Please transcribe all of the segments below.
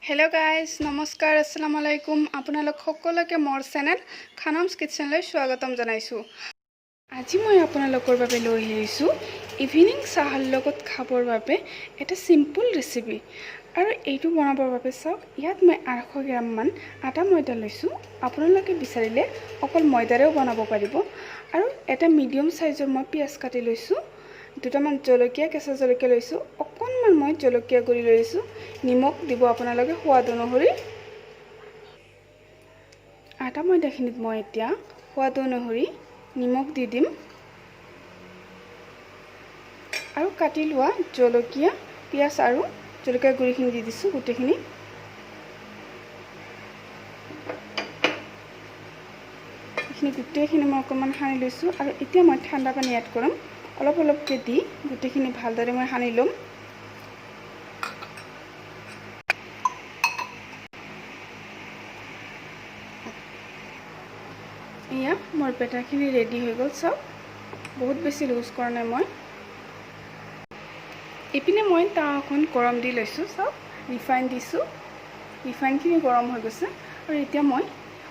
Hello guys नमस्कार अस्सलाम वालेकुम আপোনালোক সকলোকে মোৰ চেনেল খানমছ কিচেনলৈ স্বাগতম জনাইছো। আজি মই আপোনালোকৰ বাবে লৈ আহিছো ইভিনিং চাহৰ লগত খাবৰ বাবে এটা সিম্পল ৰেচিপি আৰু এইটো বনাবৰ বাবে চাওক ইয়াত মই 800 গ্ৰাম মান আটা ময়দা লৈছো। আপোনালোকে বিচাৰিলে অকল ময়দাৰেও বনাব পাৰিব আৰু এটা মিডিয়াম সাইজৰ মই পিয়াজ কাটি লৈছো। দুটামান জলকীয়া কেঁচা জলকীয়া লৈছো। অকনমান মই জলকীয়া গুৰি লৈছো। নিমখ দিব আপোনালোকে সোৱাদ অনুসৰি। আটা ময়দাখিনিত মই এতিয়া সোৱাদ অনুসৰি নিমখ দি দিম আৰু কাটি লোৱা জলকীয়া পিয়াজ আৰু জলকীয়া গুৰিখিনি দি দিছো গোটেইখিনি। এইখিনি গোটেইখিনি মই অকমান সানি লৈছো আৰু এতিয়া মই ঠাণ্ডা পানী এড কৰিম। অলপ অলপকৈ দি গোটেইখিনি ভালদৰে মই সানি লম। এয়া মোৰ বেটাৰখিনি ৰেডি হৈ গ'ল। চাওক বহুত বেছি লুজ কৰা নাই মই। ইপিনে মই তাৱাখন গৰম দি লৈছো। চাওক ৰিফাইন দিছো। ৰিফাইনখিনি গৰম হৈ গৈছে আৰু এতিয়া মই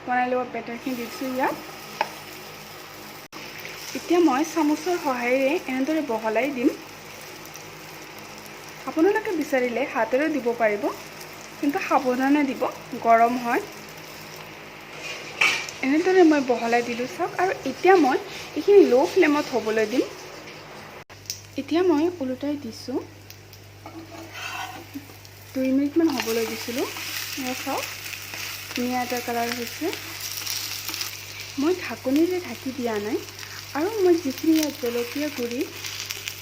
বনাই লোৱা বেটাৰখিনি দিছো ইয়াত। এতিয়া মই চামুচৰ সহায়েৰে এনেদৰে বহলাই দিম। আপোনালোকে বিচাৰিলে হাতেৰেও দিব পাৰিব, কিন্তু সাৱধানে দিব, গৰম হয়। এনেদৰে মই বহলাই দিলো চাওক আৰু এতিয়া মই এইখিনি লো ফ্লেমত হ'বলৈ দিম। এতিয়া মই উলটাই দিছো। 2 মিনিট মান হ'বলৈ দিছিলো। এয়া চাওক ধুনীয়া এটা কালাৰ হৈছে। মই ঢাকনিৰে ঢাকি দিয়া নাই আৰু মই যিখিনি ইয়াত জলকীয়া গুৰি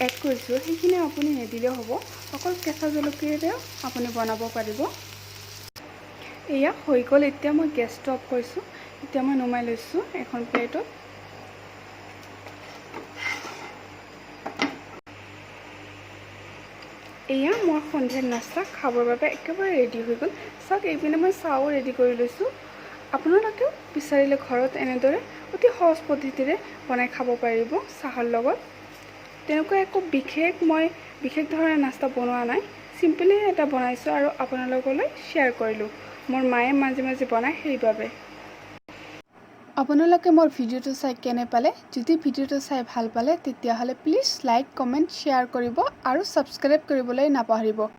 এড কৰিছো সেইখিনি আপুনি নিদিলেও হ'ব। অকল কেঁচা জলকীয়াৰেও আপুনি বনাব পাৰিব। এয়া হৈ গ'ল। এতিয়া মই গেছটো অফ কৰিছো। এতিয়া মই নমাই লৈছো এখন প্লেটত। এয়া মোৰ সন্ধিয়াৰ নাস্তা খাবৰ বাবে একেবাৰে ৰেডি হৈ গ'ল। চাওক এইপিনে মই চাহও ৰেডি কৰি লৈছো। আপোনালোকেও বিচাৰিলে ঘৰত এনেদৰে অতি সহজ পদ্ধতিৰে বনাই খাব পাৰিব চাহৰ লগত। তেনেকুৱা একো বিশেষ ধৰণৰ নাস্তা বনোৱা নাই। সিম্পলি এটা বনাইছো আৰু আপোনালোকলৈ শ্বেয়াৰ কৰিলো। মোৰ মায়ে মাজে মাজে বনায় সেইবাবে। আপোনালোকে মোৰ ভিডিঅ'টো চাই কেনে পালে? যদি ভিডিঅ'টো চাই ভাল পালে তেতিয়াহ'লে প্লিজ লাইক, কমেণ্ট, শ্বেয়াৰ কৰিব আৰু সাবস্ক্ৰাইব কৰিবলৈ নাপাহৰিব।